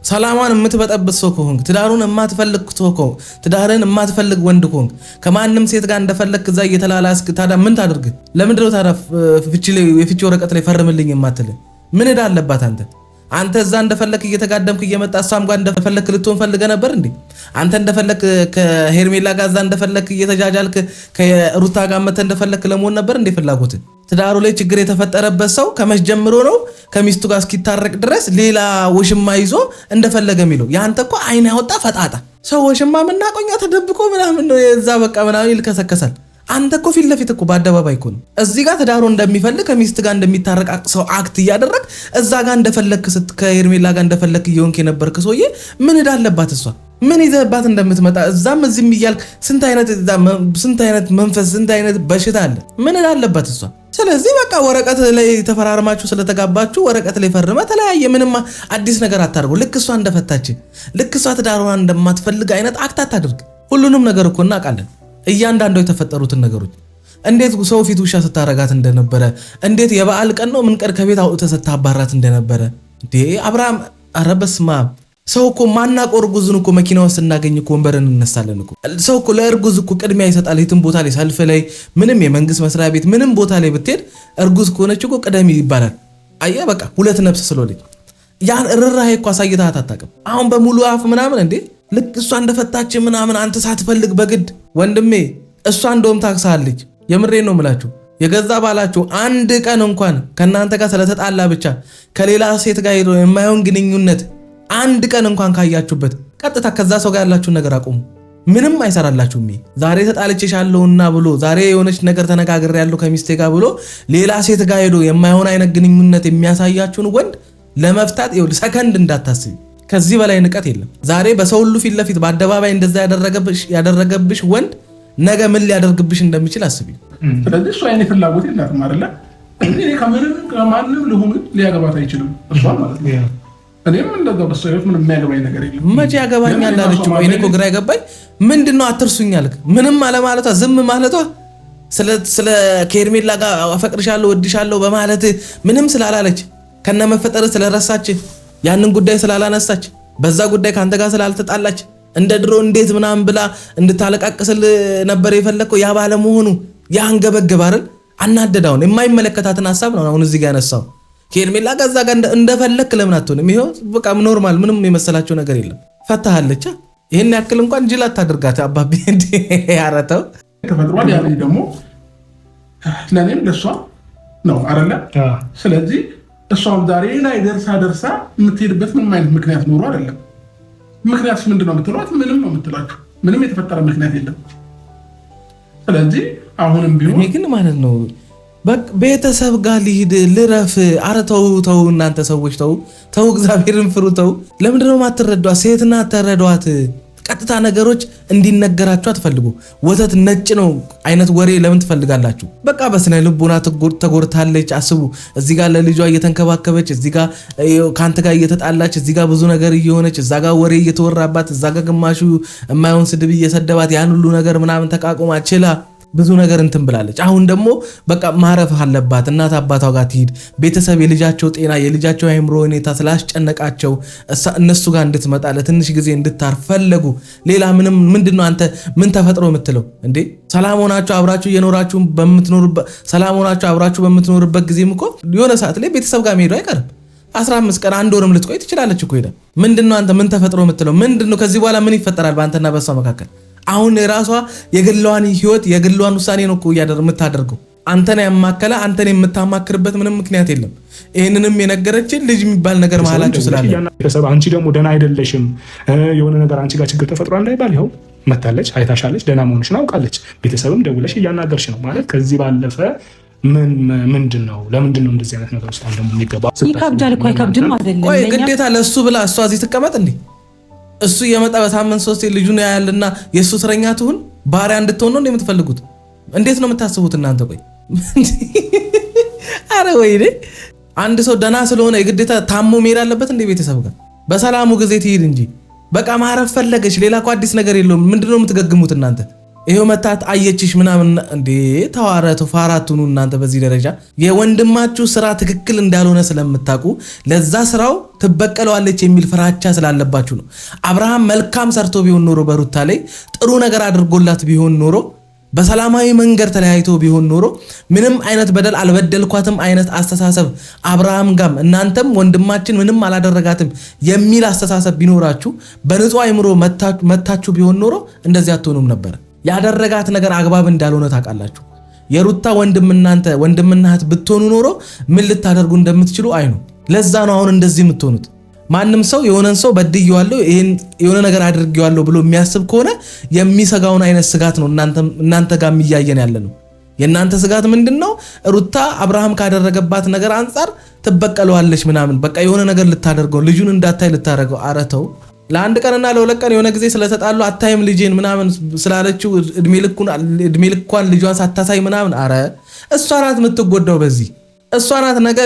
ሰላማን የምትበጠብጥ ሰው ከሆንክ ትዳሩን የማትፈልግ ሰው ከሆንክ ትዳርን የማትፈልግ ወንድ ከሆንክ ከማንም ሴት ጋር እንደፈለክ እዛ እየተላላስክ ታዲያ ምን ታደርግ? ለምንድን ነው ታዲያ የፍቺ ወረቀት ላይ ፈርምልኝ የማትል? ምን ዕዳ አለባት አንተ? አንተ እዛ እንደፈለክ እየተጋደምክ እየመጣ እሷም ጋር እንደፈለክ ልትሆን ፈልገህ ነበር እንዴ? አንተ እንደፈለክ ከሄርሜላ ጋር እዛ እንደፈለክ እየተጃጃልክ ከሩታ ጋር መተህ እንደፈለክ ለመሆን ነበር እንዴ ፍላጎት? ትዳሩ ላይ ችግር የተፈጠረበት ሰው ከመች ጀምሮ ነው ከሚስቱ ጋር እስኪታረቅ ድረስ ሌላ ወሽማ ይዞ እንደፈለገ የሚለው? ያንተ እኮ አይን ያወጣ ፈጣጣ ሰው ወሽማ ምናቆኛ ተደብቆ ምናምን ነው የዛ በቃ ምናምን ይልከሰከሳል። አንተ እኮ ፊት ለፊት እኮ በአደባባይ እኮ ነው እዚህ ጋር ትዳሩ እንደሚፈልግ ከሚስት ጋር እንደሚታረቅ ሰው አክት እያደረግ እዛ ጋር እንደፈለክ ከሄርሜላ ጋር እንደፈለክ እየሆንክ የነበርክ ሰውዬ ምን ዕዳ አለባት እሷ? ምን ይዘህባት እንደምትመጣ እዛም እዚህም እያልክ ስንት አይነት መንፈስ ስንት አይነት በሽታ አለ። ምን ዕዳ አለባት እሷ? ስለዚህ በቃ ወረቀት ላይ ተፈራርማችሁ ስለተጋባችሁ ወረቀት ላይ ፈርመ ተለያየ። ምንም አዲስ ነገር አታርጉ። ልክ እሷ እንደፈታች ልክ እሷ ትዳሯን እንደማትፈልግ አይነት አክት አታድርግ። ሁሉንም ነገር እኮ እናውቃለን። እያንዳንዱ የተፈጠሩትን ነገሮች እንዴት ሰው ፊት ውሻ ስታረጋት እንደነበረ፣ እንዴት የበዓል ቀን ነው ምን ቀን ከቤት አውጥተህ ስታባራት እንደነበረ እንዴ አብርሃም። ኧረ በስመ አብ። ሰው እኮ ማናውቀው እርጉዝን እኮ መኪና ውስጥ ስናገኝ እኮ ወንበርን እንነሳለን እኮ። ሰው እኮ ለእርጉዝ እኮ ቅድሚያ ይሰጣል። የትም ቦታ ላይ ሰልፍ ላይ ምንም የመንግስት መስሪያ ቤት ምንም ቦታ ላይ ብትሄድ እርጉዝ ከሆነች እኮ ቅደሚ ይባላል። አየህ በቃ ሁለት ነፍስ ስለወለደች ያን ርህራሄ እኮ አሳይተሃት አታውቅም። አሁን በሙሉ አፍ ምናምን እንዴ ልክ እሷ እንደፈታች ምናምን አንተ ሳትፈልግ በግድ ወንድሜ። እሷ እንደውም ታክሳለች። የምሬን ነው የምላችሁ። የገዛ ባላችሁ አንድ ቀን እንኳን ከእናንተ ጋር ስለተጣላ ብቻ ከሌላ ሴት ጋር ሄዶ የማይሆን ግንኙነት አንድ ቀን እንኳን ካያችሁበት ቀጥታ ከዛ ሰው ጋር ያላችሁን ነገር አቁሙ። ምንም አይሰራላችሁም። ዛሬ ተጣልቼሻለሁና ብሎ ዛሬ የሆነች ነገር ተነጋግሬያለሁ ከሚስቴ ጋር ብሎ ሌላ ሴት ጋር ሄዶ የማይሆን አይነት ግንኙነት የሚያሳያችሁን ወንድ ለመፍታት ሰከንድ እንዳታስቢ። ከዚህ በላይ ንቀት የለም። ዛሬ በሰው ሁሉ ፊት ለፊት በአደባባይ እንደዛ ያደረገብሽ ወንድ ነገ ምን ሊያደርግብሽ እንደሚችል አስቢ። ስለዚህ እሷ የኔ ፍላጎት የላትም አይደለ? እኔ ከማንም ልሁን ሊያገባት አይችልም እሷ ማለት ነው። እኔም እንደዛ በሰይፍ ምንም የሚያገባኝ ነገር የለም። መቼ ያገባኛል አለች። ቆይ እኔ እኮ ግራ የገባኝ ምንድነው አትርሱኝ አልክ? ምንም አለማለቷ ዝም ማለቷ ስለ ከሄርሜላ ጋር አፈቅርሻለሁ ወድሻለሁ በማለት ምንም ስላላለች ከነመፈጠር ስለረሳች ያንን ጉዳይ ስላላነሳች በዛ ጉዳይ ካንተ ጋር ስላልተጣላች እንደ ድሮ እንዴት ምናምን ብላ እንድታለቃቅስል ነበር የፈለከው። ያ ባለመሆኑ ያንገበገብ አይደል? አናደዳውን የማይመለከታትን ሐሳብ ነው አሁን እዚህ ጋር ያነሳው። ከሄርሜላ ጋር እዛ ጋር እንደፈለክ ለምን አትሆንም? ይሄው በቃ ኖርማል ምንም የመሰላቸው ነገር የለም። ፈታሃለች። ይሄን ያክል እንኳን ጅል አታድርጋት አባቢ። እንዴ ያረተው ተፈጥሯል። ያ ደግሞ ለኔም ለሷ ነው አይደለ? ስለዚህ እሷም ዛሬ ላይ ደርሳ የምትሄድበት ምንም አይነት ምክንያት ኖሮ አይደለም። ምክንያት ምንድን ነው የምትሏት? ምንም ነው የምትላችሁ። ምንም የተፈጠረ ምክንያት የለም። ስለዚህ አሁንም ቢሆን እኔ ግን ማለት ነው ቤተሰብ ጋር ሊሄድ ልረፍ። አረ ተው እናንተ ሰዎች ተው፣ እግዚአብሔርን ፍሩ። ተው። ለምንድነው ማትረዷት? ሴትና ተረዷት። ቀጥታ ነገሮች እንዲነገራችሁ አትፈልጉ። ወተት ነጭ ነው አይነት ወሬ ለምን ትፈልጋላችሁ? በቃ በስነ ልቦና ተጎድታለች። አስቡ። እዚህ ጋር ለልጇ እየተንከባከበች፣ እዚህ ጋር ካንተ ጋር እየተጣላች፣ እዚህ ጋር ብዙ ነገር እየሆነች፣ እዛ ጋር ወሬ እየተወራባት፣ እዛ ጋር ግማሹ የማይሆን ስድብ እየሰደባት፣ ያን ሁሉ ነገር ምናምን ተቃቁማ ችላ ብዙ ነገር እንትን ብላለች። አሁን ደግሞ በቃ ማረፍ አለባት። እናት አባቷ ጋር ትሂድ። ቤተሰብ የልጃቸው ጤና የልጃቸው አእምሮ ሁኔታ ስላስጨነቃቸው እነሱ ጋር እንድትመጣ ለትንሽ ጊዜ እንድታርፍ ፈለጉ። ሌላ ምንድነው አንተ ምን ተፈጥሮ የምትለው እንዴ? ሰላም ሆናችሁ አብራችሁ እየኖራችሁ በምትኖርበት ጊዜም እኮ የሆነ ሰዓት ላይ ቤተሰብ ጋር መሄዱ አይቀርም። 15 ቀን አንድ ወርም ልትቆይ ትችላለች እኮ ሄዳ። ምንድነው አንተ ምን ተፈጥሮ የምትለው? ምንድነው ከዚህ በኋላ ምን ይፈጠራል በአንተና በሷ መካከል? አሁን የራሷ የግሏን ህይወት የግሏን ውሳኔ ነው እኮ የምታደርገው። አንተን ያማከለ አንተን የምታማክርበት ምንም ምክንያት የለም። ይህንንም የነገረችን ልጅ የሚባል ነገር መሀላችሁ ስላለ ቤተሰብ አንቺ ደግሞ ደህና አይደለሽም የሆነ ነገር አንቺ ጋር ችግር ተፈጥሮ እንዳይባል ይኸው መታለች፣ አይታሻለች፣ ደህና መሆንሽን አውቃለች። ቤተሰብም ደውለሽ እያናገርሽ ነው ማለት ከዚህ ባለፈ ምንድን ነው? ለምንድን ነው እንደዚህ አይነት ነገር ውስጥ ደግሞ የሚገባ? ይከብዳል እኮ አይከብድም አይደለም። ቆይ ግዴታ ለእሱ ብላ እሷ እዚህ ትቀመጥ እንዴ? እሱ የመጣ በሳምንት 3 ልጁን ያያልና የእሱ እስረኛ ትሁን ባሪያ እንድትሆን ነው የምትፈልጉት? እንዴት ነው የምታስቡት እናንተ? ቆይ አረ ወይኔ አንድ ሰው ደህና ስለሆነ የግዴታ ታሞ መሄድ አለበት እንዴ? ቤተሰብ ጋር በሰላሙ ጊዜ ትሄድ እንጂ በቃ ማረፍ ፈለገች። ሌላ እኮ አዲስ ነገር የለውም። ምንድነው የምትገግሙት እናንተ? ይሄው መታት አየችሽ ምናምን እንዴ? ተዋረቱ ፋራቱኑ እናንተ በዚህ ደረጃ የወንድማችሁ ስራ ትክክል እንዳልሆነ ስለምታውቁ ለዛ ስራው ትበቀለዋለች የሚል ፍራቻ ስላለባችሁ ነው። አብርሃም መልካም ሰርቶ ቢሆን ኖሮ በሩታ ላይ ጥሩ ነገር አድርጎላት ቢሆን ኖሮ በሰላማዊ መንገድ ተለያይቶ ቢሆን ኖሮ ምንም አይነት በደል አልበደልኳትም አይነት አስተሳሰብ አብርሃም ጋም እናንተም ወንድማችን ምንም አላደረጋትም የሚል አስተሳሰብ ቢኖራችሁ በንጹህ አይምሮ መታችሁ ቢሆን ኖሮ እንደዚህ አትሆኑም ነበር። ያደረጋት ነገር አግባብ እንዳልሆነ ታውቃላችሁ። የሩታ ወንድምና እህት ብትሆኑ ኖሮ ምን ልታደርጉ እንደምትችሉ አይኑ። ለዛ ነው አሁን እንደዚህ የምትሆኑት። ማንም ሰው የሆነን ሰው በድየዋለሁ የሆነ ነገር አድርጌዋለሁ ብሎ የሚያስብ ከሆነ የሚሰጋውን አይነት ስጋት ነው እናንተ ጋር የሚያየን ያለ ነው። የእናንተ ስጋት ምንድነው? ሩታ አብርሃም ካደረገባት ነገር አንጻር ትበቀለዋለች ምናምን፣ በቃ የሆነ ነገር ልታደርገው ልጁን እንዳታይ ልታደርገው። ኧረ ተው። ለአንድ ቀንና ለሁለት ቀን የሆነ ጊዜ ስለተጣሉ አታይም ልጄን ምናምን ስላለችው እድሜ ልኳን ልጇን ሳታሳይ ምናምን። አረ እሷ ናት የምትጎዳው በዚህ። እሷ ናት ነገ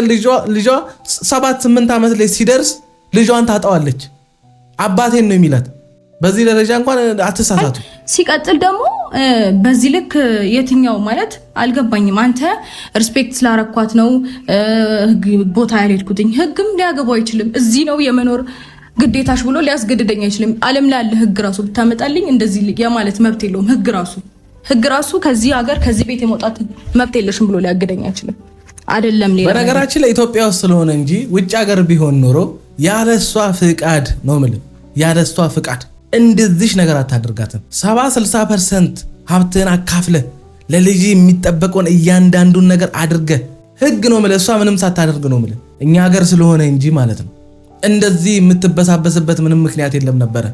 ልጇ 7-8 ዓመት ላይ ሲደርስ ልጇን ታጣዋለች። አባቴን ነው የሚላት። በዚህ ደረጃ እንኳን አትሳሳቱ። ሲቀጥል ደግሞ በዚህ ልክ የትኛው ማለት አልገባኝም። አንተ ሪስፔክት ስላረኳት ነው ቦታ ያልሄድኩትኝ። ህግም ሊያገባው አይችልም። እዚህ ነው የመኖር ግዴታሽ ብሎ ሊያስገድደኝ አይችልም። ዓለም ላይ ያለ ህግ ራሱ ብታመጣልኝ እንደዚህ የማለት መብት የለውም። ህግ ራሱ ከዚህ ሀገር ከዚህ ቤት የመውጣት መብት የለሽም ብሎ ሊያገደኝ አይችልም። አይደለም ሌላ በነገራችን ላይ ኢትዮጵያ ውስጥ ስለሆነ እንጂ ውጭ ሀገር ቢሆን ኖሮ ያለሷ ፍቃድ ነው ማለት ያለሷ ፍቃድ እንደዚህ ነገር አታደርጋትም። 70-60% ሀብትን አካፍለ ለልጅ የሚጠበቀውን እያንዳንዱን ነገር አድርገ ህግ ነው ማለት እሷ ምንም ሳታደርግ ነው ማለት እኛ ሀገር ስለሆነ እንጂ ማለት ነው። እንደዚህ የምትበሳበስበት ምንም ምክንያት የለም ነበረ።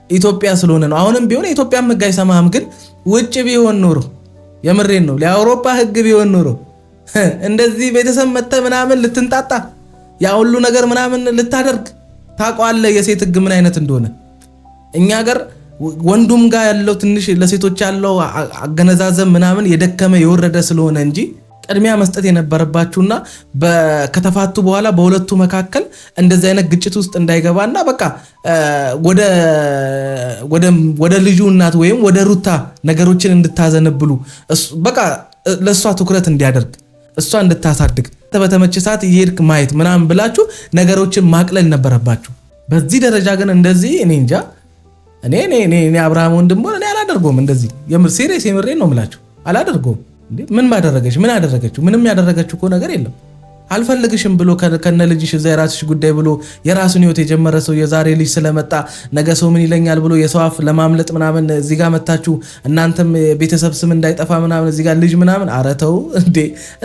ኢትዮጵያ ስለሆነ ነው። አሁንም ቢሆን የኢትዮጵያ ህግ አይሰማህም። ግን ውጭ ቢሆን ኖሮ የምሬን ነው ለአውሮፓ ህግ ቢሆን ኖሮ እንደዚህ ቤተሰብ መተ ምናምን ልትንጣጣ ያ ሁሉ ነገር ምናምን ልታደርግ ታውቀዋለህ የሴት ህግ ምን አይነት እንደሆነ። እኛ ሀገር ወንዱም ጋር ያለው ትንሽ ለሴቶች ያለው አገነዛዘብ ምናምን የደከመ የወረደ ስለሆነ እንጂ ቅድሚያ መስጠት የነበረባችሁና ከተፋቱ በኋላ በሁለቱ መካከል እንደዚህ አይነት ግጭት ውስጥ እንዳይገባና በቃ ወደ ልጁ እናት ወይም ወደ ሩታ ነገሮችን እንድታዘነብሉ በቃ ለሷ ትኩረት እንዲያደርግ እሷ እንድታሳድግ በተመቸ ሰዓት እየሄድክ ማየት ምናምን ብላችሁ ነገሮችን ማቅለል ነበረባችሁ። በዚህ ደረጃ ግን እንደዚህ እኔ እንጃ። እኔ አብርሃም ወንድም እኔ አላደርገውም እንደዚህ የምር ሲሪየስ የምሬን ነው የምላችሁ አላደርገውም። ምን ባደረገች ምን አደረገችው? ምንም ያደረገችው እኮ ነገር የለም። አልፈልግሽም ብሎ ከነ ልጅሽ እዛ የራስሽ ጉዳይ ብሎ የራሱን ህይወት የጀመረ ሰው የዛሬ ልጅ ስለመጣ ነገ ሰው ምን ይለኛል ብሎ የሰው አፍ ለማምለጥ ምናምን እዚህ ጋር መታችሁ እናንተም ቤተሰብ ስም እንዳይጠፋ ምናምን እዚህ ጋር ልጅ ምናምን ኧረ ተው እንዴ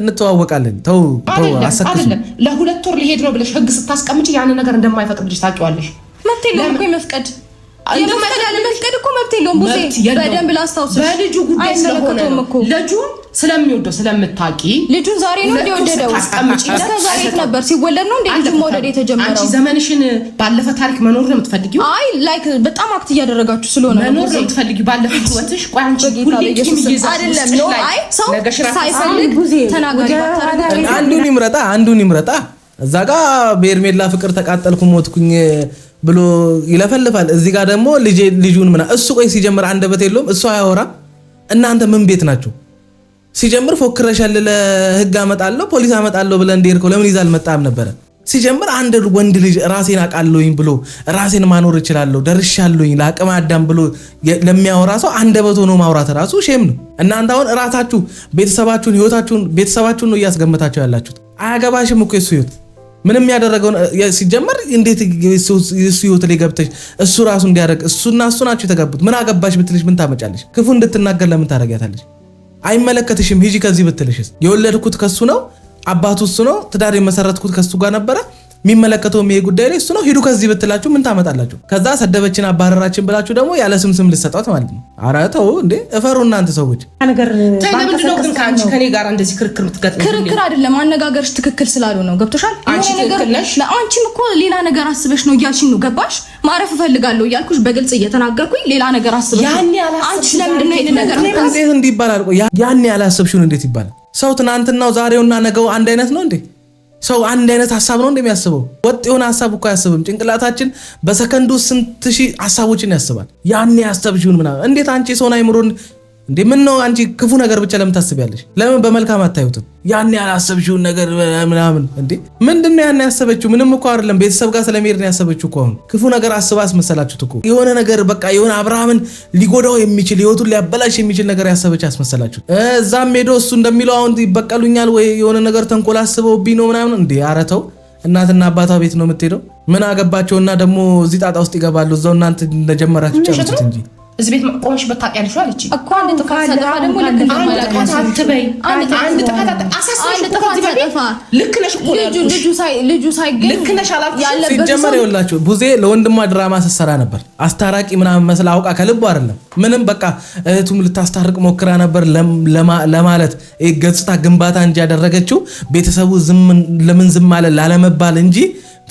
እንተዋወቃለን ተው አሰክሱ ለ2 ወር ሊሄድ ነው ብለሽ ህግ ስታስቀምጪ ያን ነገር እንደማይፈቅድልሽ ታውቂዋለሽ መብት የለውም እኮ መፍቀድ መፍቀድ እኮ መብት የለውም ቡዜ በደንብ ላስታውስሽ በልጁ ጉዳይ ስለሆነ ልጁን ስለሚወደው ስለምታቂ ልጁን ዛሬ ነው እንደወደደው እስከ ዛሬ ነበር ሲወለድ ነው እንዴ ልጁን መውደድ የተጀመረው አንቺ ዘመንሽን ባለፈ ታሪክ መኖር ነው የምትፈልጊው አይ ላይክ በጣም አክት እያደረጋችሁ ስለሆነ መኖር ነው የምትፈልጊው ባለፈ ህይወትሽ ቆይ አንቺ ሁሉ አይደለም ነው አይ ሰው ሳይፈልግ ተናገሪ አንዱን ይምረጣ እዛ ጋር በኤርሜላ ፍቅር ተቃጠልኩ ሞትኩኝ ብሎ ይለፈልፋል እዚህ ጋር ደግሞ ልጁን ምና እሱ ቆይ ሲጀምር አንደበት የለውም እሱ አያወራም እናንተ ምን ቤት ናችሁ ሲጀምር ፎክረሻል ለህግ አመጣለሁ ፖሊስ አመጣለሁ ብለ እንደርከው ለምን ይዛል መጣም ነበር ሲጀምር አንድ ወንድ ልጅ ራሴን አቃለሁኝ ብሎ ራሴን ማኖር እችላለሁ ደርሻለሁኝ ለአቅመ አዳም ብሎ ለሚያወራ ሰው አንደበት ሆኖ ማውራት ራሱ ሼም ነው እናንተ አሁን ራሳችሁ ቤተሰባችሁን ህይወታችሁን ቤተሰባችሁን ነው ያስገመታችሁ ያላችሁት አያገባሽም እኮ እሱ ህይወት ምንም ያደረገው ሲጀመር እንዴት እሱ ህይወት ላይ ገብተሽ እሱ ራሱ እንዲያደርግ እሱና እሱ ናችሁ የተጋቡት ምን አገባሽ ብትልሽ ምን ታመጫለሽ ክፉ እንድትናገር ለምን ታረጋታለሽ አይመለከትሽም ሂጂ ከዚህ ብትልሽስ የወለድኩት ከሱ ነው አባቱ እሱ ነው ትዳር የመሰረትኩት ከሱ ጋር ነበር የሚመለከተው ይሄ ጉዳይ ላይ እሱ ነው ሂዱ ከዚህ ብትላችሁ ምን ታመጣላችሁ ከዛ ሰደበችን አባረራችን ብላችሁ ደግሞ ያለ ስም ልሰጣት ማለት ነው ኧረ ተው እንዴ እፈሩ እናንተ ሰዎች ነገር ለምንድነው ግን ካንቺ ከኔ ጋር እንደዚህ ክርክር የምትገጥመው ክርክር አይደለም አነጋገርሽ ትክክል ስላልሆነ ነው ገብቶሻል አንቺ ትክክል ነሽ ለአንቺም እኮ ሌላ ነገር አስበሽ ነው እያልሽኝ ነው ገባሽ ማረፍ እፈልጋለሁ እያልኩሽ በግልጽ እየተናገርኩኝ ሌላ ነገር አስበሽ አንቺ ለምንድነው ይሄን ነገር እንዴት እንዲባላል ያን ያላሰብሽውን እንዴት ይባላል ሰው ትናንትናው ዛሬውና ነገው አንድ አይነት ነው እንዴ ሰው አንድ አይነት ሐሳብ ነው እንደሚያስበው ወጥ የሆነ ሐሳብ እኮ ያስብም ጭንቅላታችን በሰከንዱ ስንት ሺህ ሐሳቦችን ያስባል ያን ያስተብሽውን ምናምን እንዴት አንቺ ሰውን አይምሮን እንዴ ምን ነው አንቺ ክፉ ነገር ብቻ ለምን ታስቢያለሽ ለምን በመልካም አታዩትም ያን ያላሰብሽውን ነገር ምናምን እንዴ ምንድነው ያን ያሰበችው ምንም እኮ አይደለም ቤተሰብ ጋር ስለሚሄድ ነው ያሰበችው እኮ አሁን ክፉ ነገር አስባስ መሰላችሁት እኮ የሆነ ነገር በቃ የሆነ አብርሃምን ሊጎዳው የሚችል ህይወቱን ሊያበላሽ የሚችል ነገር ያሰበች አስመሰላችሁ እዛም ሄዶ እሱ እንደሚለው አሁን ይበቀሉኛል ወይ የሆነ ነገር ተንኮላስበውብኝ ነው ምናምን እንዴ አረተው እናትና አባቷ ቤት ነው የምትሄደው ምን አገባቸውና ደግሞ እዚህ ጣጣ ውስጥ ይገባሉ እዛው እናንተ እንደጀመራችሁ ጨርሱት እንጂ እዚህ ቤት ቆምሽ በታቂያለሽ አለች እኮ አንድ ጥፋት ሰደፋ ደግሞ ልክ ነው ማለት ነው አትበይ አንድ ጥፋት አሳስሽ ልክ ነሽ እኮ ልጁ ሳይገኝ ልክ ነሽ አላልኩሽ ሲጀመር ይኸውላችሁ ቡዜ ለወንድሟ ድራማ ስትሰራ ነበር አስታራቂ ምናምን መስላ አውቃ ከልቡ አይደለም ምንም በቃ እህቱም ልታስታርቅ ሞክራ ነበር ለማለት ገጽታ ግንባታ እንጂ ያደረገችው ቤተሰቡ ለምን ዝም አለ ላለመባል እንጂ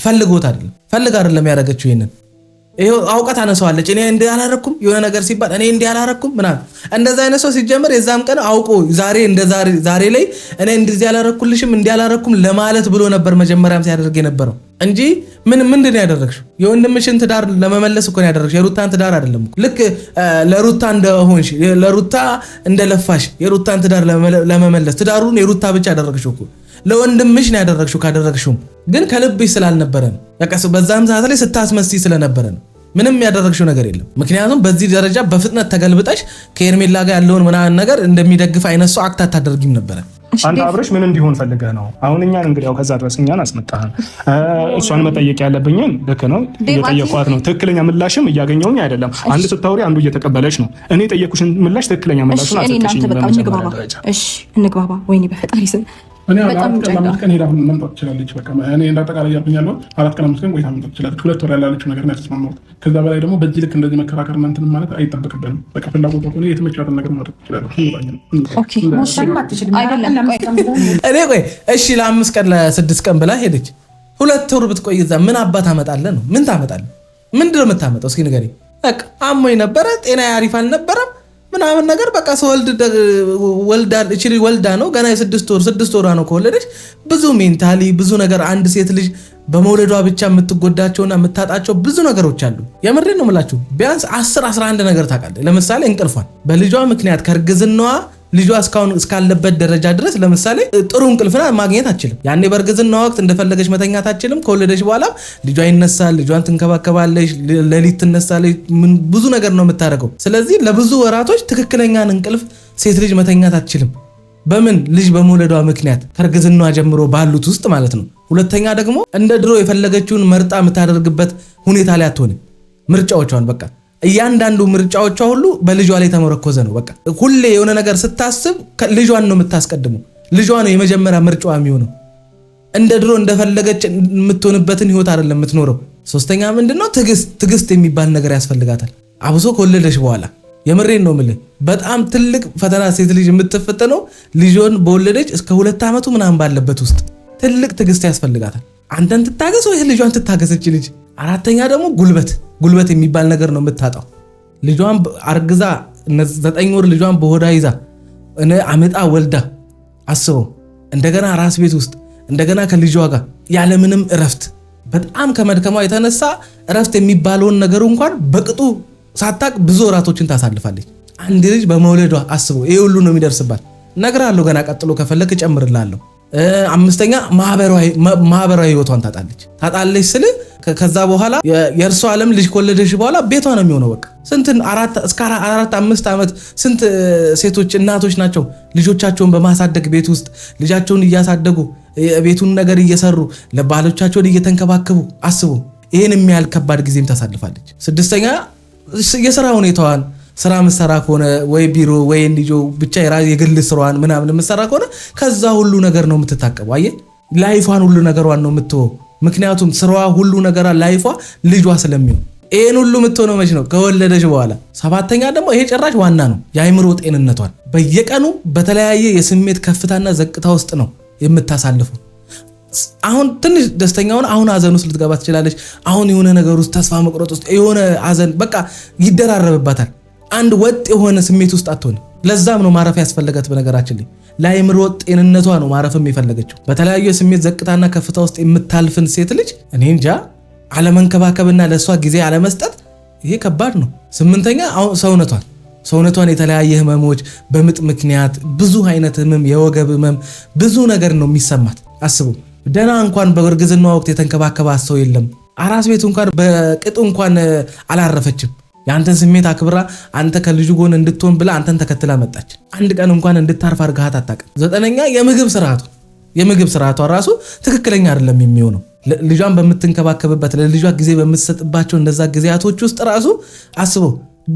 ፈልጎት አይደለም ያደረገችው ይሄንን ይሄው አውቀት አነሳዋለች እኔ እንዴ ያላረኩም የሆነ ነገር ሲባል እኔ እንዴ ያላረኩም ምናምን እንደዛ አይነት ሰው ሲጀመር የዛም ቀን አውቆ ዛሬ ላይ እኔ እንደዚህ ያላረኩልሽም እንዴ ያላረኩም ለማለት ብሎ ነበር መጀመሪያም ሲያደርግ የነበረው እንጂ ምንድን ያደረግሽው የወንድምሽን ትዳር ለመመለስ እኮ ነው ያደረግሽው የሩታን ትዳር አይደለም ልክ ለሩታ እንደሆንሽ ለሩታ እንደለፋሽ የሩታን ትዳር ለመመለስ ትዳሩን የሩታ ብቻ ያደረግሽው እኮ ለወንድምሽ ነው ያደረግሽው ካደረግሽው ግን ከልብሽ ስላልነበረ ነው ያቀስ በዛም ሰዓት ላይ ስታስመስይ ስለነበረ ነው ምንም ያደረግሽው ነገር የለም ምክንያቱም በዚህ ደረጃ በፍጥነት ተገልብጠሽ ከኤርሜላ ጋር ያለውን ምናምን ነገር እንደሚደግፍ አይነት ሰው አክታ ታደርጊም ነበር አንተ አብረሽ ምን እንዲሆን ፈልገህ ነው አሁን እኛን እንግዲህ ያው ከዛ ድረስ እኛን አስመጣህ እሷን መጠየቅ ያለብኝን ልክ ነው እየጠየኳት ነው ትክክለኛ ምላሽም እያገኘሁኝ አይደለም አንድ ስታወሪ አንዱ እየተቀበለች ነው እኔ ጠየቅኩሽን ምላሽ ትክክለኛ ምላሽን አልሰጠሽኝም እሺ እንግባባ ወይኔ በፈጣሪ ስም እኔ አራት ቀን ሄዳ መምጣት ትችላለች በቃ እኔ እንዳጠቃላይ ያልኩኛለሁ 4 ቀን 5 ቀን ቆይታ መምጣት ትችላለች 2 ወር ያላለችው ነገር ነው ያስማማው ከዛ በላይ ደግሞ በዚህ ልክ እንደዚህ መከራከር እንትን ማለት አይጠበቅብንም በቃ ፍላጎት ሆነ የተመቻትን ነገር ማድረግ ትችላለች ኦኬ እኔ ቆይ እሺ ለ5 ቀን ለ6 ቀን ብላ ሄደች 2 ወር ብትቆይ እዛ ምን አባት አመጣለህ ነው ምን ታመጣለህ ምንድነው የምታመጣው እስኪ ንገረኝ በቃ አሞኝ ነበረ ጤና ያሪፍ አልነበረም ምናምን ነገር በቃ ወልዳ ነው ገና 6 ወር ነው ከወለደች ብዙ ሜንታሊ ብዙ ነገር አንድ ሴት ልጅ በመውለዷ ብቻ የምትጎዳቸውና የምታጣቸው ብዙ ነገሮች አሉ የምሬን ነው የምላችሁ ቢያንስ 10-11 ነገር ታውቃለህ ለምሳሌ እንቅልፏን በልጇ ምክንያት ከርግዝናዋ ልጇ እስካሁን እስካለበት ደረጃ ድረስ ለምሳሌ ጥሩ እንቅልፍና ማግኘት አትችልም ያኔ በርግዝና ወቅት እንደፈለገች መተኛት አትችልም ከወለደች በኋላ ልጇ ይነሳል ልጇን ትንከባከባለች ለሊት ትነሳለች ብዙ ነገር ነው የምታደርገው ስለዚህ ለብዙ ወራቶች ትክክለኛን እንቅልፍ ሴት ልጅ መተኛት አትችልም በምን ልጅ በመውለዷ ምክንያት ከእርግዝናዋ ጀምሮ ባሉት ውስጥ ማለት ነው። ሁለተኛ ደግሞ እንደ ድሮ የፈለገችውን መርጣ የምታደርግበት ሁኔታ ላይ አትሆንም። ምርጫዎቿን በቃ እያንዳንዱ ምርጫዎቿ ሁሉ በልጇ ላይ ተመረኮዘ ነው። በቃ ሁሌ የሆነ ነገር ስታስብ ልጇን ነው የምታስቀድመው። ልጇ ነው የመጀመሪያ ምርጫዋ የሚሆነው። እንደ ድሮ እንደፈለገች የምትሆንበትን ህይወት አይደለም የምትኖረው። ሶስተኛ ምንድነው? ትዕግስት የሚባል ነገር ያስፈልጋታል። አብሶ ከወለደች በኋላ የምሬን ነው የምልህ፣ በጣም ትልቅ ፈተና ሴት ልጅ የምትፈተነው ልጇን በወለደች እስከ 2 ዓመቱ ምናምን ባለበት ውስጥ ትልቅ ትዕግስት ያስፈልጋታል። አንተን ትታገስ ወይ ልጇን ትታገሰች ልጅ። አራተኛ ደግሞ ጉልበት የሚባል ነገር ነው የምታጣው። ልጇን አርግዛ 9 ወር ልጇን በሆዳ ይዛ አመጣ ወልዳ አስበው፣ እንደገና ራስ ቤት ውስጥ እንደገና ከልጇ ጋር ያለምንም እረፍት በጣም ከመድከሟ የተነሳ እረፍት የሚባለውን ነገር እንኳን በቅጡ ሳታቅ ብዙ ወራቶችን ታሳልፋለች። አንድ ልጅ በመውለዷ አስበው፣ ይሄ ሁሉ ነው የሚደርስባት። እነግርሃለሁ፣ ገና ቀጥሎ ከፈለክ እጨምርልሃለሁ። አምስተኛ ማህበራዊ ህይወቷን ታጣለች ስል ከዛ በኋላ የእርሷ ዓለም ልጅ ከወለደች በኋላ ቤቷ ነው የሚሆነው። በቃ ስንት 4-5 ዓመት ስንት ሴቶች እናቶች ናቸው ልጆቻቸውን በማሳደግ ቤት ውስጥ ልጃቸውን እያሳደጉ ቤቱን ነገር እየሰሩ ለባሎቻቸውን እየተንከባከቡ አስቡ። ይሄን የሚያህል ከባድ ጊዜም ታሳልፋለች። ስድስተኛ የሥራ ሁኔታዋን ስራ ምሰራ ከሆነ ወይ ቢሮ ወይ ልጆ ብቻ የግል ስራዋን ምናምን ምሰራ ከሆነ ከዛ ሁሉ ነገር ነው የምትታቀበው። አየህ ላይፏን ሁሉ ነገሯን ነው የምትወው። ምክንያቱም ስራዋ ሁሉ ነገራ ላይፏ ልጇ ስለሚሆን ይሄን ሁሉ የምትሆነው መች ነው? ከወለደች በኋላ። ሰባተኛ ደግሞ ይሄ ጭራሽ ዋና ነው፣ የአእምሮ ጤንነቷን በየቀኑ በተለያየ የስሜት ከፍታና ዘቅታ ውስጥ ነው የምታሳልፈው። አሁን ትንሽ ደስተኛውን አሁን ሀዘን ውስጥ ልትገባ ትችላለች። አሁን የሆነ ነገር ውስጥ ተስፋ መቁረጥ ውስጥ የሆነ ሀዘን በቃ ይደራረብባታል። አንድ ወጥ የሆነ ስሜት ውስጥ አትሆንም። ለዛም ነው ማረፍ ያስፈልጋት። በነገራችን ላይ ለአእምሮ ጤንነቷ ነው ማረፍም የፈለገችው። በተለያዩ የስሜት ዘቅታና ከፍታ ውስጥ የምታልፍን ሴት ልጅ እኔ እንጃ አለመንከባከብና ለሷ ጊዜ አለመስጠት ይሄ ከባድ ነው። ስምንተኛ ሰውነቷን የተለያየ ህመሞች በምጥ ምክንያት ብዙ አይነት ህመም፣ የወገብ ህመም ብዙ ነገር ነው የሚሰማት። አስቡ ደና እንኳን በእርግዝና ወቅት የተንከባከባት ሰው የለም። አራስ ቤት እንኳን በቅጡ እንኳን አላረፈችም። የአንተን ስሜት አክብራ አንተ ከልጁ ጎን እንድትሆን ብላ አንተን ተከትላ መጣች። አንድ ቀን እንኳን እንድታርፍ አድርጋት አታውቅም። ዘጠነኛ የምግብ ስርዓቷ ራሱ ትክክለኛ አይደለም የሚሆነው። ልጇን በምትንከባከብበት ለልጇ ጊዜ በምትሰጥባቸው እንደዛ ጊዜያቶች ውስጥ ራሱ አስበው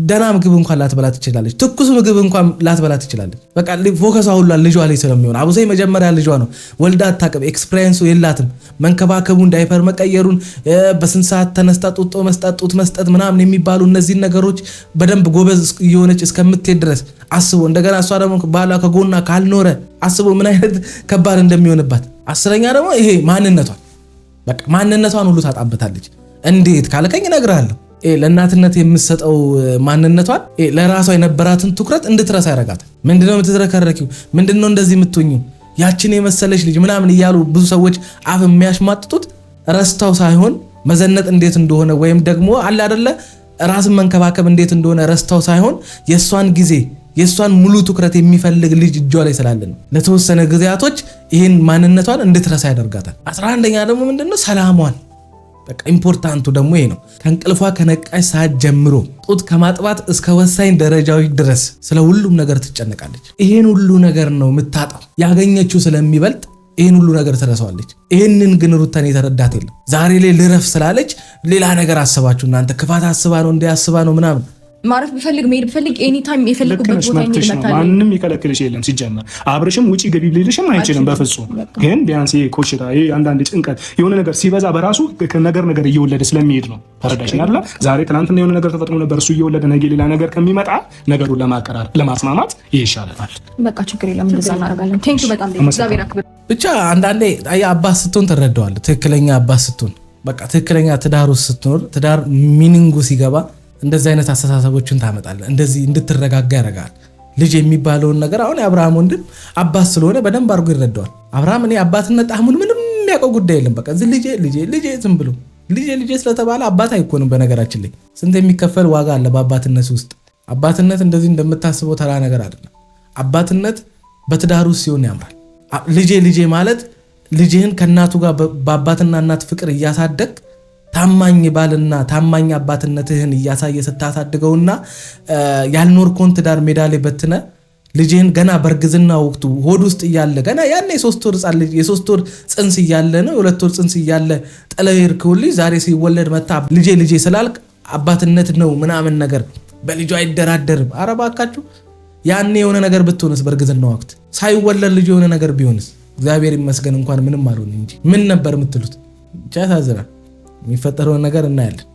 ደና ምግብ እንኳን ላትበላ ትችላለች። ትኩስ ምግብ እንኳን ላትበላ ትችላለች። በቃ ፎከሷ ሁሉ ልጇ ላይ ስለሚሆን አብሶ የመጀመሪያ ልጇ ነው። ወልዳ አታውቅም። ኤክስፒሪየንሱ የላትም። መንከባከቡን፣ ዳይፐር መቀየሩን፣ በስንት ሰዓት ተነስታ ጡጦ መስጠት፣ ጡት መስጠት ምናምን የሚባሉ እነዚህን ነገሮች በደንብ ጎበዝ እየሆነች እስከምትሄድ ድረስ አስቦ እንደገና እሷ ደግሞ ባሏ ከጎና ካልኖረ አስቦ ምን አይነት ከባድ እንደሚሆንባት። አስረኛ ደግሞ ይሄ ማንነቷን ሁሉ ታጣበታለች። እንዴት ካልከኝ እነግርሃለሁ። ለእናትነት የምትሰጠው ማንነቷን ለራሷ የነበራትን ትኩረት እንድትረሳ ያደርጋታል። ምንድነው የምትዝረከረኪው? ምንድነው እንደዚህ የምትሆኚው? ያችን የመሰለች ልጅ ምናምን እያሉ ብዙ ሰዎች አፍ የሚያሽማጥጡት ረስታው ሳይሆን መዘነጥ እንዴት እንደሆነ ወይም ደግሞ አለ አይደለ ራስን መንከባከብ እንዴት እንደሆነ ረስታው ሳይሆን የሷን ጊዜ የሷን ሙሉ ትኩረት የሚፈልግ ልጅ እጇ ላይ ስላለ ነው። ለተወሰነ ጊዜያቶች ይህን ማንነቷን እንድትረሳ ያደርጋታል። 11ኛ ደግሞ ምንድነው ሰላሟን። በቃ ኢምፖርታንቱ ደግሞ ይሄ ነው። ከእንቅልፏ ከነቃች ሰዓት ጀምሮ ጡት ከማጥባት እስከ ወሳኝ ደረጃዎች ድረስ ስለ ሁሉም ነገር ትጨነቃለች። ይሄን ሁሉ ነገር ነው የምታጣው። ያገኘችው ስለሚበልጥ ይሄን ሁሉ ነገር ትረሳዋለች። ይሄንን ግን ሩታን የተረዳት የለም። ዛሬ ላይ ልረፍ ስላለች ሌላ ነገር አስባችሁ እናንተ ክፋት አስባ ነው እንዲያስባ ነው ምናምን ማረፍ ቢፈልግ መሄድ ቢፈልግ ኤኒ ታይም የፈለጉበት ቦታ ይመጣል። ማንም ይከለክልሽ የለም። ሲጀመር አብርሽም ውጪ ገቢ ሊልሽም አይችልም በፍጹም። ግን ቢያንስ ኮሽታ አንዳንድ ጭንቀት የሆነ ነገር ሲበዛ በራሱ ነገር እየወለደ ስለሚሄድ ነው። ተረዳሽኝ አይደል? ዛሬ ትናንትና የሆነ ነገር ተፈጥሮ ነበር፣ እሱ እየወለደ ነገ ሌላ ነገር ከሚመጣ ነገሩን ለማቀራረብ ለማስማማት ይሻላል። በቃ ችግር የለም እንደዛ እናደርጋለን። ቴንክ ዩ በጣም እግዚአብሔር አክብር። ብቻ አንዳንዴ አባት ስትሆን ትረዳዋለህ። ትክክለኛ አባት ስትሆን በቃ ትክክለኛ ትዳር ውስጥ ስትኖር ትዳር ሚኒንጉ ሲገባ እንደዚህ አይነት አስተሳሰቦችን ታመጣለህ። እንደዚህ እንድትረጋጋ ያደርጋል። ልጅ የሚባለውን ነገር አሁን የአብርሃም ወንድም አባት ስለሆነ በደንብ አድርጎ ይረዳዋል። አብርሃም እኔ አባትነት ጣዕሙን ምንም የሚያውቀው ጉዳይ የለም። በቃ ልጄ ዝም ብሎ ልጄ ስለተባለ አባት አይኮንም። በነገራችን ላይ ስንት የሚከፈል ዋጋ አለ በአባትነት ውስጥ። አባትነት እንደዚህ እንደምታስበው ተራ ነገር አይደለም። አባትነት በትዳር ውስጥ ሲሆን ያምራል። ልጄ ማለት ልጅህን ከእናቱ ጋር በአባትና እናት ፍቅር እያሳደግ ታማኝ ባልና ታማኝ አባትነትህን እያሳየ ስታሳድገውና ያልኖርኮን ትዳር ሜዳ ላይ በትነ ልጄን ገና በእርግዝና ወቅቱ ሆድ ውስጥ እያለ ገና ያኔ የ3 ወር ጽንስ እያለ ነው የ2 ወር ጽንስ እያለ ጥለው ሄድከው ልጅ ዛሬ ሲወለድ መታ ልጄ ስላልክ አባትነት ነው ምናምን ነገር በልጁ አይደራደርም። ኧረ እባካችሁ ያኔ የሆነ ነገር ብትሆንስ በእርግዝና ወቅት ሳይወለድ ልጅ የሆነ ነገር ቢሆንስ? እግዚአብሔር ይመስገን እንኳን ምንም አልሆነ እንጂ ምን ነበር የምትሉት? ብቻ ያሳዝናል። የሚፈጠረውን ነገር እናያለን።